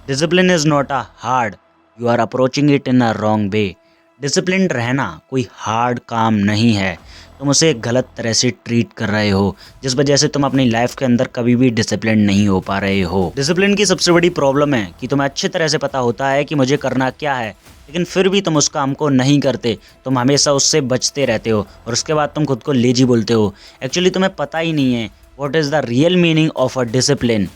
Discipline is not a hard, you are approaching it in a wrong way. Discipline रहना कोई hard काम नहीं है, तुम उसे एक गलत तरह से ट्रीट कर रहे हो, जिस वजह से तुम अपनी लाइफ के अंदर कभी भी डिसिप्लिन नहीं हो पा रहे हो। डिसिप्लिन की सबसे बड़ी प्रॉब्लम है कि तुम्हें अच्छी तरह से पता होता है कि मुझे करना क्या है, लेकिन फिर भी तुम उस काम को नहीं करते। तुम हमेशा उससे बचते रहते हो और उसके बाद तुम खुद को लेजी बोलते हो। एक्चुअली तुम्हें पता ही नहीं है what is the real meaning of a discipline.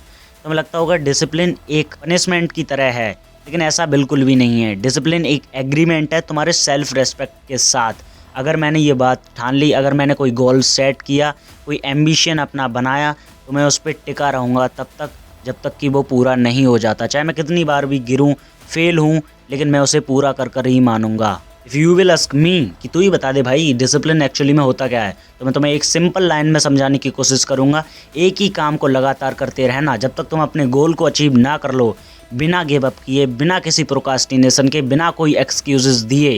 तुम्हें लगता होगा डिसिप्लिन एक पनिशमेंट की तरह है, लेकिन ऐसा बिल्कुल भी नहीं है। डिसिप्लिन एक एग्रीमेंट है तुम्हारे सेल्फ रेस्पेक्ट के साथ। अगर मैंने ये बात ठान ली, अगर मैंने कोई गोल सेट किया, कोई एम्बिशन अपना बनाया, तो मैं उस पर टिका रहूँगा तब तक जब तक कि वो पूरा नहीं हो जाता। चाहे मैं कितनी बार भी गिरूँ, फेल हूँ, लेकिन मैं उसे पूरा कर कर ही मानूंगा। If you will ask me कि तू ही बता दे भाई डिसिप्लिन एक्चुअली में होता क्या है, तो मैं तुम्हें एक सिंपल लाइन में समझाने की कोशिश करूंगा। एक ही काम को लगातार करते रहना जब तक तुम अपने गोल को अचीव ना कर लो, बिना गिव अप किए, बिना किसी प्रोकास्टिनेशन के, बिना कोई एक्सक्यूजेस दिए,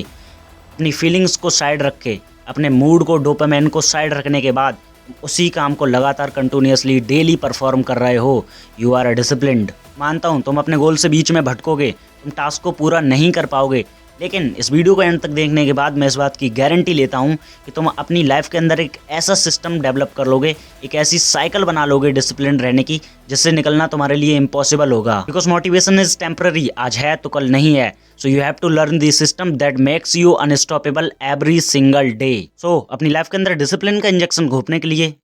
अपनी फीलिंग्स को साइड रख के, अपने मूड को, डोपामाइन को साइड रखने के बाद उसी काम को लगातार कंटिन्यूअसली डेली परफॉर्म कर रहे हो, यू आर अ डिसिप्लिन्ड। मानता हूँ तुम अपने गोल से बीच में भटकोगे, तुम टास्क को पूरा नहीं कर पाओगे, लेकिन इस वीडियो को एंड तक देखने के बाद मैं इस बात की गारंटी लेता हूँ कि तुम अपनी लाइफ के अंदर एक ऐसा सिस्टम डेवलप कर लोगे, एक ऐसी साइकिल बना लोगे डिसिप्लिन रहने की, जिससे निकलना तुम्हारे लिए इम्पॉसिबल होगा। बिकॉज मोटिवेशन इज टेम्पररी, आज है तो कल नहीं है। So you have to learn the system that makes you unstoppable every single day. So अपनी लाइफ के अंदर डिसिप्लिन का इंजेक्शन घोपने के लिए,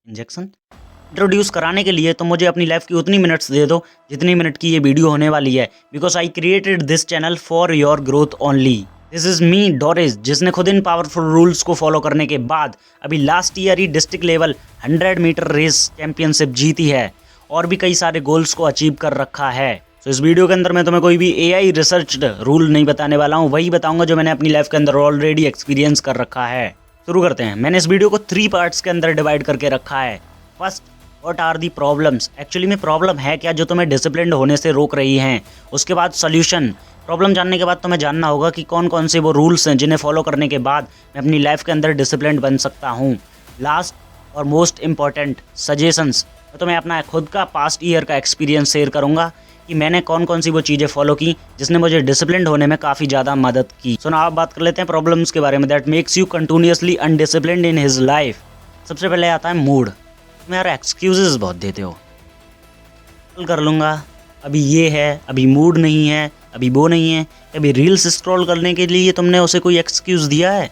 इंट्रोड्यूस कराने के लिए तो मुझे अपनी लाइफ की उतनी मिनट्स दे दो जितनी मिनट की ये वीडियो होने वाली है। Because I created this channel for your growth only. This is me Doris, जिसने खुद इन पावरफुल रूल्स को फॉलो करने के बाद अभी लास्ट ईयर ही district level 100 metre race championship जीती है और भी कई सारे गोल्स को अचीव कर रखा है। तो इस वीडियो के अंदर मैं तुम्हें कोई भी AI रिसर्च्ड रूल नहीं बताने वाला हूँ, वही बताऊंगा जो मैंने अपनी लाइफ के अंदर ऑलरेडी एक्सपीरियंस कर रखा है। शुरू करते हैं। मैंने इस वीडियो को 3 पार्ट्स के अंदर डिवाइड करके रखा है। First, what are the problems, actually में प्रॉब्लम है क्या जो तुम्हें डिसिप्लिन्ड होने से रोक रही हैं। उसके बाद सोल्यूशन, प्रॉब्लम जानने के बाद तुम्हें जानना होगा कि कौन कौन से वो रूल्स हैं जिन्हें फॉलो करने के बाद मैं अपनी लाइफ के अंदर डिसिप्लिन्ड बन सकता हूँ। लास्ट और मोस्ट इंपॉर्टेंट, सजेशंस, मैं तुम्हें अपना खुद का पास्ट ईयर का एक्सपीरियंस शेयर करूँगा कि मैंने कौन कौन सी वो चीज़ें फॉलो की जिसने मुझे डिसिप्लिन्ड होने में काफ़ी ज़्यादा मदद की। सो ना आप बात कर लेते हैं प्रॉब्लम्स के बारे में that makes you continuously undisciplined in his life. सबसे पहले आता है मूड। तुम यार एक्सक्यूजेस बहुत देते हो, कल कर लूँगा, अभी ये है, अभी मूड नहीं है, अभी वो नहीं है। कभी रील्स स्क्रॉल करने के लिए तुमने उसे कोई एक्सक्यूज़ दिया है?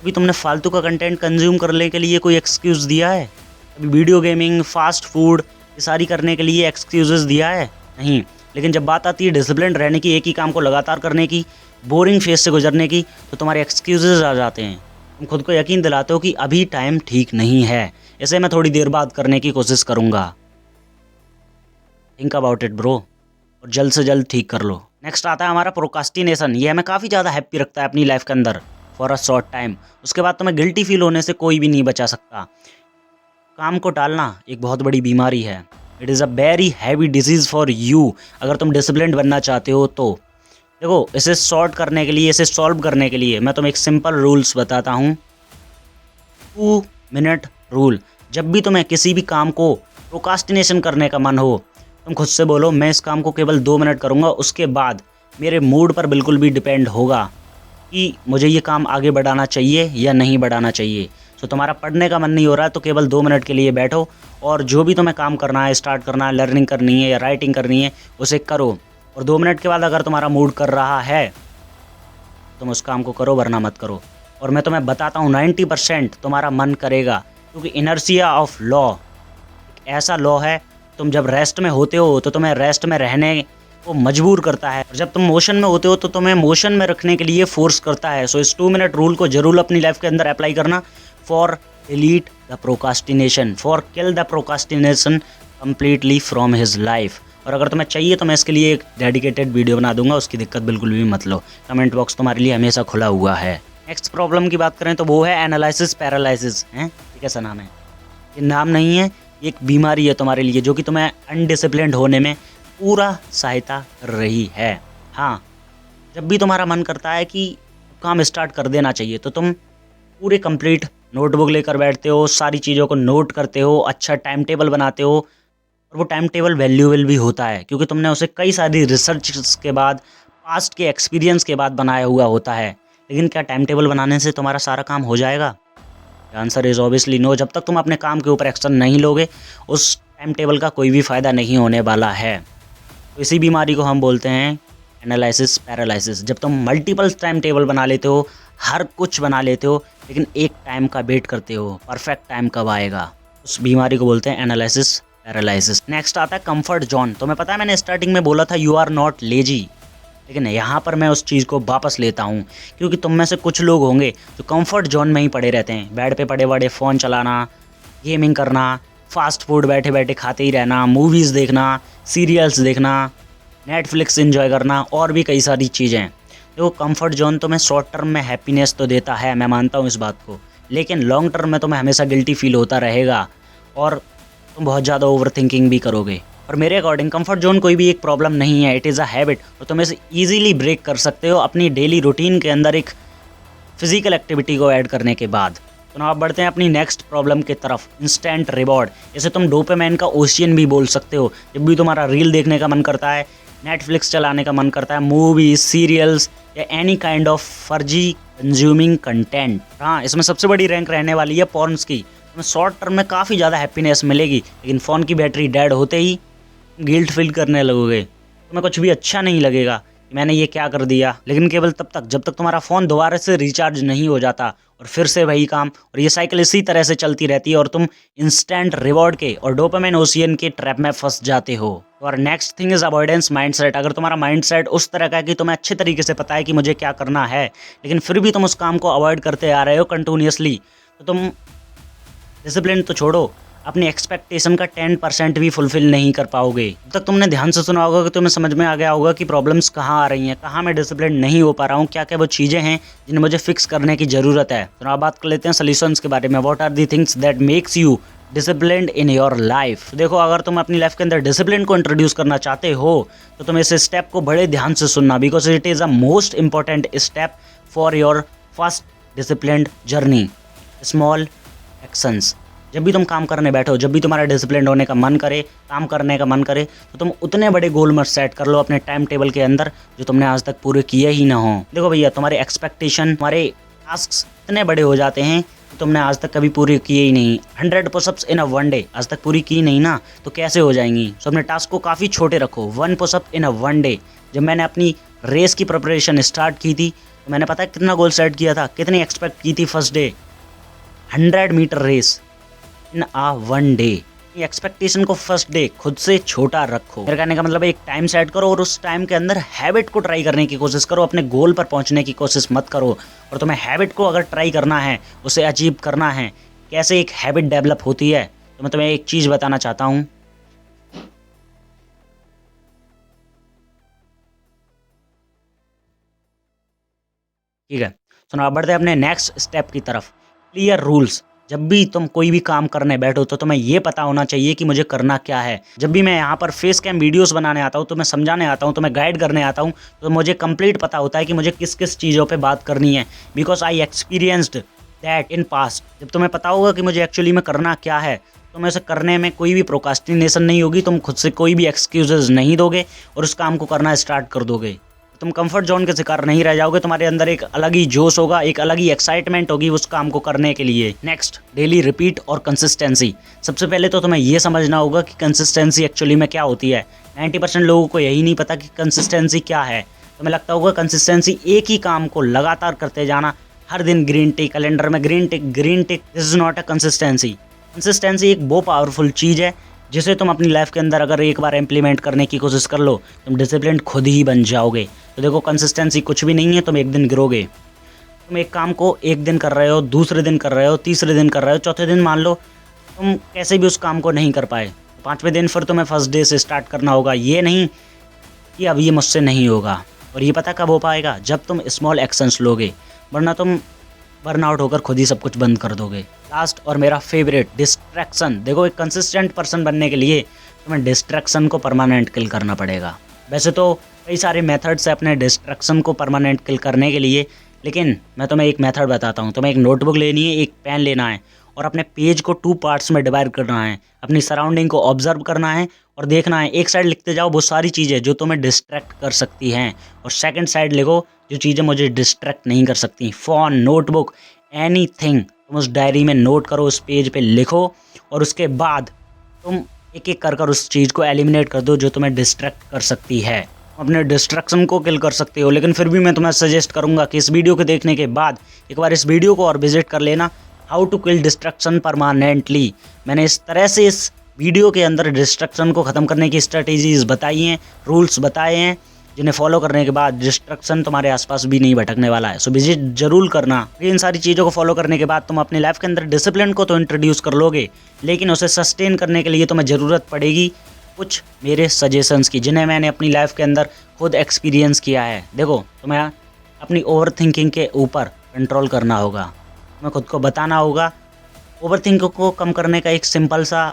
अभी तुमने फालतू का कंटेंट कंज्यूम करने के लिए कोई एक्सक्यूज़ दिया है? अभी वीडियो गेमिंग, फास्ट फूड, ये सारी करने के लिए एक्सक्यूजेस दिया है? नहीं। लेकिन जब बात आती है डिसिप्लिन रहने की, एक ही काम को लगातार करने की, बोरिंग फेज से गुजरने की, तो तुम्हारे एक्सक्यूजेस आ जाते हैं। तुम खुद को यकीन दिलाते हो कि अभी टाइम ठीक नहीं है, इसे मैं थोड़ी देर बाद करने की कोशिश करूँगा। थिंक अबाउट इट ब्रो, और जल्द से जल्द ठीक कर लो। नेक्स्ट आता है हमारा प्रोकास्टिनेशन। ये हमें काफ़ी ज़्यादा हैप्पी रखता है अपनी लाइफ के अंदर फॉर अ शॉर्ट टाइम। उसके बाद तुम्हें गिल्टी फील होने से कोई भी नहीं बचा सकता। काम को टालना एक बहुत बड़ी बीमारी है। It is a very heavy disease for you अगर तुम डिसिप्लिन्ड बनना चाहते हो तो। देखो, इसे सॉर्ट करने के लिए, इसे सॉल्व करने के लिए मैं तुम्हें एक सिंपल रूल्स बताता हूँ। 2 मिनट रूल। जब भी तुम्हें किसी भी काम को प्रोकास्टिनेशन करने का मन हो, तुम खुद से बोलो मैं इस काम को केवल 2 मिनट करूँगा, उसके बाद मेरे मूड पर बिल्कुल भी डिपेंड होगा कि मुझे ये काम आगे बढ़ाना चाहिए या नहीं बढ़ाना चाहिए। सो तुम्हारा पढ़ने का मन नहीं हो रहा है तो केवल 2 मिनट के लिए बैठो और जो भी तुम्हें काम करना है, स्टार्ट करना है, लर्निंग करनी है या राइटिंग करनी है, उसे करो। और 2 मिनट के बाद अगर तुम्हारा मूड कर रहा है तुम उस काम को करो, वरना मत करो। और मैं तुम्हें बताता हूँ 90% तुम्हारा मन करेगा, क्योंकि इनर्शिया ऑफ लॉ एक ऐसा लॉ है, तुम जब रेस्ट में होते हो तो तुम्हें रेस्ट में रहने को मजबूर करता है, और जब तुम मोशन में होते हो तो तुम्हें मोशन में रखने के लिए फोर्स करता है। सो इस 2 मिनट रूल को जरूर अपनी लाइफ के अंदर अप्लाई करना for delete the procrastination, for kill the procrastination completely from his life. और अगर तुम्हें चाहिए तो मैं इसके लिए एक डेडिकेटेड वीडियो बना दूंगा, उसकी दिक्कत बिल्कुल भी मत लो। कमेंट बॉक्स तुम्हारे लिए हमेशा खुला हुआ है। नेक्स्ट प्रॉब्लम की बात करें तो वो है एनालिसिस पैरालिसिस। है ये कैसा नाम है? ये नाम नहीं है, ये एक बीमारी है तुम्हारे लिए जो कि तुम्हें अनडिसिप्लिन्ड होने में पूरा सहायता कर रही है। हाँ, जब भी तुम्हारा मन करता है कि काम स्टार्ट कर देना चाहिए तो तुम पूरे कंप्लीट नोटबुक लेकर बैठते हो, सारी चीज़ों को नोट करते हो, अच्छा टाइम टेबल बनाते हो, और वो टाइम टेबल वैल्यूएबल भी होता है क्योंकि तुमने उसे कई सारी रिसर्च के बाद, पास्ट के एक्सपीरियंस के बाद बनाया हुआ होता है। लेकिन क्या टाइम टेबल बनाने से तुम्हारा सारा काम हो जाएगा? Answer is obviously no. जब तक तुम अपने काम के ऊपर एक्शन नहीं लोगे, उस टाइम टेबल का कोई भी फ़ायदा नहीं होने वाला है। तो इसी बीमारी को हम बोलते हैं एनालिसिस पैरालिसिस। जब तुम मल्टीपल टाइम टेबल बना लेते हो, हर कुछ बना लेते हो, लेकिन एक टाइम का वेट करते हो, परफेक्ट टाइम कब आएगा, उस बीमारी को बोलते हैं एनालिसिस पैरालिसिस। नेक्स्ट आता है कंफर्ट जोन। तुम्हें पता है मैंने स्टार्टिंग में बोला था यू आर नॉट लेजी, लेकिन यहाँ पर मैं उस चीज़ को वापस लेता हूँ क्योंकि तुम में से कुछ लोग होंगे जो कंफर्ट जोन में ही पड़े रहते हैं। बेड पे पड़े पड़े फ़ोन चलाना, गेमिंग करना, फास्ट फूड बैठे बैठे खाते ही रहना, मूवीज़ देखना, सीरियल्स देखना, नेटफ्लिक्स एंजॉय करना और भी कई सारी चीज़ें। देखो कंफर्ट जोन तुम्हें शॉर्ट टर्म में हैप्पीनेस तो देता है, मैं मानता हूँ इस बात को, लेकिन लॉन्ग टर्म में तुम्हें हमेशा गिल्टी फील होता रहेगा और तुम बहुत ज़्यादा ओवर थिंकिंग भी करोगे। और मेरे अकॉर्डिंग कंफर्ट जोन कोई भी एक प्रॉब्लम नहीं है, इट इज़ अ हैबिट और तुम इसे ईजिली ब्रेक कर सकते हो अपनी डेली रूटीन के अंदर एक फिजिकल एक्टिविटी को ऐड करने के बाद। तो आप बढ़ते हैं अपनी नेक्स्ट प्रॉब्लम की तरफ, इंस्टेंट रिवॉर्ड। इसे तुम डोपामाइन का ओशियन भी बोल सकते हो। जब भी तुम्हारा रील देखने का मन करता है, नेटफ्लिक्स चलाने का मन करता है, मूवीज, सीरियल्स या एनी काइंड ऑफ फर्जी कंज्यूमिंग कंटेंट, हाँ इसमें सबसे बड़ी रैंक रहने वाली है पॉर्न्स की। तुम्हें शॉर्ट टर्म में काफ़ी ज़्यादा हैप्पीनेस मिलेगी, लेकिन फ़ोन की बैटरी डेड होते ही गिल्ट फील करने लगोगे। तुम्हें कुछ भी अच्छा नहीं लगेगा कि मैंने ये क्या कर दिया, लेकिन केवल तब तक जब तक तुम्हारा फ़ोन दोबारा से रिचार्ज नहीं हो जाता और फिर से वही काम, और ये साइकिल इसी तरह से चलती रहती है और तुम इंस्टेंट रिवॉर्ड के और डोपामाइन ओशियन के ट्रैप में फंस जाते हो। और next thing is avoidance mindset. अगर तुम्हारा माइंडसेट उस तरह का है कि तुम्हें अच्छे तरीके से पता है कि मुझे क्या करना है, लेकिन फिर भी तुम उस काम को अवॉइड करते आ रहे हो कंटिन्यूसली, तो तुम डिसिप्लिन तो छोड़ो, अपनी एक्सपेक्टेशन का 10% भी फुलफिल नहीं कर पाओगे। जब तक तुमने ध्यान से सुना होगा कि तुम्हें समझ में आ गया होगा कि प्रॉब्लम्स कहाँ आ रही हैं, कहाँ मैं डिसिप्लिन नहीं हो पा रहा हूँ, क्या क्या वो चीज़ें हैं जिन्हें मुझे फिक्स करने की ज़रूरत है। तो आप बात कर लेते हैं सॉल्यूशंस के बारे में। What are the things that makes you disciplined in your life. देखो अगर तुम अपनी लाइफ के अंदर डिसिप्लिन को इंट्रोड्यूस करना चाहते हो तो तुम इस स्टेप को बड़े ध्यान से सुनना, because it is a most important step for your first disciplined journey. Small actions. जब भी तुम काम करने बैठो, जब भी तुम्हारा डिसिप्लिन होने का मन करे, काम करने का मन करे, तो तुम उतने बड़े गोल मत सेट कर लो अपने टाइम टेबल के अंदर जो तुमने आज तक पूरे किए ही ना हो। देखो भैया, तुम्हारे एक्सपेक्टेशन, तुम्हारे टास्क इतने बड़े हो जाते हैं कि तुमने आज तक कभी पूरे किए ही नहीं। 100 pushups in a one day आज तक पूरी की नहीं ना, तो कैसे हो जाएंगी। सो अपने टास्क को काफ़ी छोटे रखो। 1 pushup in a one day. जब मैंने अपनी रेस की प्रिपरेशन स्टार्ट की थी तो मैंने पता है कितना गोल सेट किया था, कितनी एक्सपेक्ट की थी first day, 100 metre race in a one day. Expectation को फर्स्ट डे खुद से छोटा रखो। मेरे कहने का मतलब एक टाइम सेट करो और उस टाइम के अंदर हैबिट को ट्राई करने की कोशिश करो, अपने गोल पर पहुंचने की कोशिश मत करो। और तुम्हें हैबिट को अगर ट्राई करना है, उसे अचीव करना है, कैसे एक हैबिट डेवलप होती है, तो मैं तुम्हें एक चीज़ बताना चाहता हूँ। ठीक है, सुनो अब बढ़ते हैं अपने नेक्स्ट स्टेप की तरफ। Clear rules. जब भी तुम कोई भी काम करने बैठो तो तुम्हें ये पता होना चाहिए कि मुझे करना क्या है। जब भी मैं यहाँ पर फेस कैम वीडियोस बनाने आता हूँ, तो मैं समझाने आता हूँ, तो मैं गाइड करने आता हूँ, तो मुझे कंप्लीट पता होता है कि मुझे किस किस चीज़ों पे बात करनी है, because I experienced that in past. जब तुम्हें पता होगा कि मुझे एक्चुअली में करना क्या है, तो मैं उसे करने में कोई भी प्रोकास्टिनेशन नहीं होगी, तुम खुद से कोई भी एक्सक्यूजेज नहीं दोगे और उस काम को करना स्टार्ट कर दोगे। तुम कंफर्ट जोन के शिकार नहीं रह जाओगे, तुम्हारे अंदर एक अलग ही जोश होगा, एक अलग ही एक्साइटमेंट होगी उस काम को करने के लिए। नेक्स्ट, डेली रिपीट और कंसिस्टेंसी। सबसे पहले तो तुम्हें ये समझना होगा कि कंसिस्टेंसी एक्चुअली में क्या होती है। 90% लोगों को यही नहीं पता कि कंसिस्टेंसी क्या है। तुम्हें लगता होगा कंसिस्टेंसी एक ही काम को लगातार करते जाना, हर दिन ग्रीन टिक, कैलेंडर में green tick, this is not a consistency. Consistency एक बहुत पावरफुल चीज़ है जिसे तुम अपनी लाइफ के अंदर अगर एक बार इम्प्लीमेंट करने की कोशिश कर लो, तुम डिसिप्लिन खुद ही बन जाओगे। तो देखो कंसिस्टेंसी कुछ भी नहीं है, तुम एक दिन गिरोगे। तुम एक काम को एक दिन कर रहे हो, दूसरे दिन कर रहे हो, तीसरे दिन कर रहे हो, चौथे दिन मान लो तुम कैसे भी उस काम को नहीं कर पाए, 5वें दिन फिर तुम्हें फर्स्ट डे से स्टार्ट करना होगा। ये नहीं कि अब ये मुझसे नहीं होगा। और ये पता कब हो पाएगा, जब तुम स्मॉल एक्शंस लोगे, वरना तुम बर्नआउट होकर खुद ही सब कुछ बंद कर दोगे। लास्ट और मेरा फेवरेट, डिस्ट्रैक्शन। देखो एक कंसिस्टेंट पर्सन बनने के लिए तुम्हें डिस्ट्रैक्शन को परमानेंट किल करना पड़ेगा। वैसे तो कई सारे मेथड्स है अपने डिस्ट्रैक्शन को परमानेंट किल करने के लिए, लेकिन मैं तुम्हें एक मेथड बताता हूँ। तुम्हें एक नोटबुक लेनी है, एक पेन लेना है और अपने पेज को 2 पार्ट्स में डिवाइड करना है। अपनी सराउंडिंग को ऑब्जर्व करना है और देखना है। एक साइड लिखते जाओ वो सारी चीज़ें जो तुम्हें डिस्ट्रैक्ट कर सकती हैं, और सेकंड साइड लिखो जो चीज़ें मुझे डिस्ट्रैक्ट नहीं कर सकती। फ़ोन, नोटबुक, एनीथिंग तुम उस डायरी में नोट करो, उस पेज पे लिखो, और उसके बाद तुम एक एक कर उस चीज़ को एलिमिनेट कर दो जो तुम्हें डिस्ट्रैक्ट कर सकती है। अपने डिस्ट्रैक्शन को किल कर सकते हो, लेकिन फिर भी मैं तुम्हें सजेस्ट करूंगा कि इस वीडियो को देखने के बाद एक बार इस वीडियो को और विजिट कर लेना, how to kill distraction permanently. मैंने इस तरह से इस वीडियो के अंदर डिस्ट्रैक्शन को ख़त्म करने की स्ट्रेटेजीज बताई हैं, रूल्स बताए हैं, जिन्हें फॉलो करने के बाद डिस्ट्रैक्शन तुम्हारे आसपास भी नहीं भटकने वाला है। सो विजिट जरूर करना। इन सारी चीज़ों को फॉलो करने के बाद तुम अपनी लाइफ के अंदर डिसिप्लिन को तो इंट्रोड्यूस कर लोगे, लेकिन उसे सस्टेन करने के लिए तुम्हें ज़रूरत पड़ेगी कुछ मेरे सजेशंस की, जिन्हें मैंने अपनी लाइफ के अंदर खुद एक्सपीरियंस किया है। देखो, तुम्हें अपनी ओवर थिंकिंग के ऊपर कंट्रोल करना होगा, तुम्हें खुद को बताना होगा। ओवर थिंकिंग को कम करने का एक सिंपल सा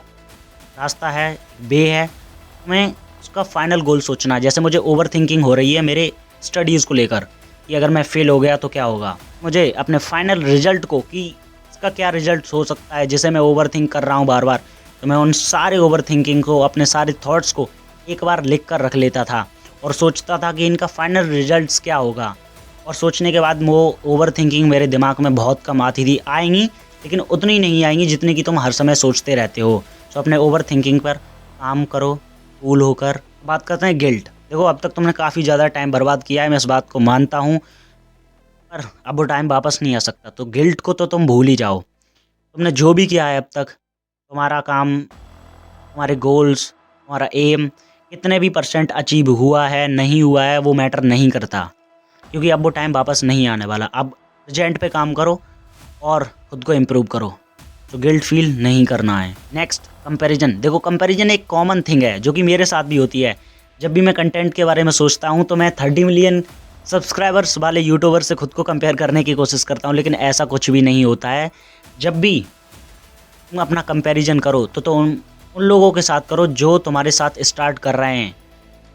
रास्ता है, वे है, तुम्हें उसका फाइनल गोल सोचना। जैसे मुझे ओवर थिंकिंग हो रही है मेरे स्टडीज़ को लेकर कि अगर मैं फेल हो गया तो क्या होगा, मुझे अपने फाइनल रिजल्ट को कि इसका क्या रिजल्ट हो सकता है जिसे मैं ओवर थिंक कर रहा हूँ बार बार, तो मैं उन सारे ओवर थिंकिंग को, अपने सारे थॉट्स को एक बार लिख कर रख लेता था और सोचता था कि इनका फाइनल रिजल्ट्स क्या होगा। और सोचने के बाद वो ओवर थिंकिंग मेरे दिमाग में बहुत कम आती थी, आएंगी लेकिन उतनी नहीं आएंगी जितनी कि तुम हर समय सोचते रहते हो। तो अपने ओवर थिंकिंग पर काम करो कूल होकर। बात करते हैं गिल्ट। देखो, अब तक तुमने काफ़ी ज़्यादा टाइम बर्बाद किया है, मैं इस बात को मानता हूँ, पर अब वो टाइम वापस नहीं आ सकता। तो गिल्ट को तो तुम भूल ही जाओ। तुमने जो भी किया है अब तक, तुम्हारा काम, तुम्हारे गोल्स, तुम्हारा एम कितने भी % अचीव हुआ है नहीं हुआ है वो मैटर नहीं करता, क्योंकि अब वो टाइम वापस नहीं आने वाला। अब प्रेजेंट पे काम करो और खुद को इम्प्रूव करो, तो गिल्ट फील नहीं करना है। Next, comparison. देखो, कंपैरिजन एक कॉमन थिंग है जो कि मेरे साथ भी होती है। जब भी मैं कंटेंट के बारे में सोचता हूँ तो मैं 30 मिलियन सब्सक्राइबर्स वाले यूट्यूबर से खुद को कंपेयर करने की कोशिश करता हूँ, लेकिन ऐसा कुछ भी नहीं होता है। जब भी तुम अपना कंपैरिजन करो तो उन लोगों के साथ करो जो तुम्हारे साथ स्टार्ट कर रहे हैं।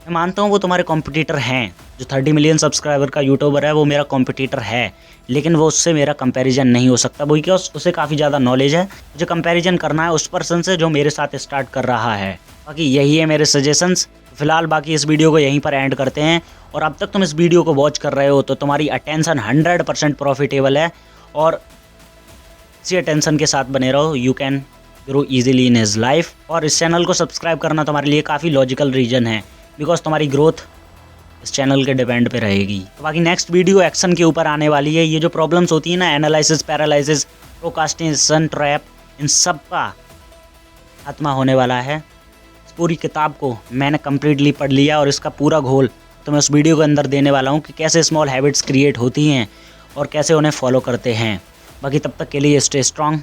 मैं मानता हूँ वो तुम्हारे कॉम्पिटिटर हैं। जो 30 मिलियन सब्सक्राइबर का यूट्यूबर है वो मेरा कॉम्पिटिटर है, लेकिन वो उससे मेरा कंपैरिजन नहीं हो सकता, वही क्या उसे काफ़ी ज़्यादा नॉलेज है। मुझे कंपैरिजन करना है उस पर्सन से जो मेरे साथ स्टार्ट कर रहा है। बाकी यही है मेरे सजेशंस। फिलहाल बाकी इस वीडियो को यहीं पर एंड करते हैं। और अब तक तुम इस वीडियो को वॉच कर रहे हो तो तुम्हारी अटेंशन 100% प्रॉफिटेबल है, और इसी अटेंशन के साथ बने रहो। You can grow easily in his life. और इस चैनल को सब्सक्राइब करना तुम्हारे लिए काफ़ी लॉजिकल रीजन है, बिकॉज तुम्हारी ग्रोथ इस चैनल के डिपेंड पे रहेगी। तो बाकी नेक्स्ट वीडियो एक्शन के ऊपर आने वाली है। ये जो प्रॉब्लम्स होती है ना, एनालिसिस, पैरालिसिस, प्रोकास्टिनेशन ट्रैप, इन सब का खात्मा होने वाला है। इस पूरी किताब को मैंने कम्प्लीटली पढ़ लिया और इसका पूरा घोल तो मैं उस वीडियो के अंदर देने वाला हूँ कि कैसे स्मॉल हैबिट्स क्रिएट होती हैं और कैसे उन्हें फॉलो करते हैं। बाकी तब तक के लिए स्टे स्ट्रांग,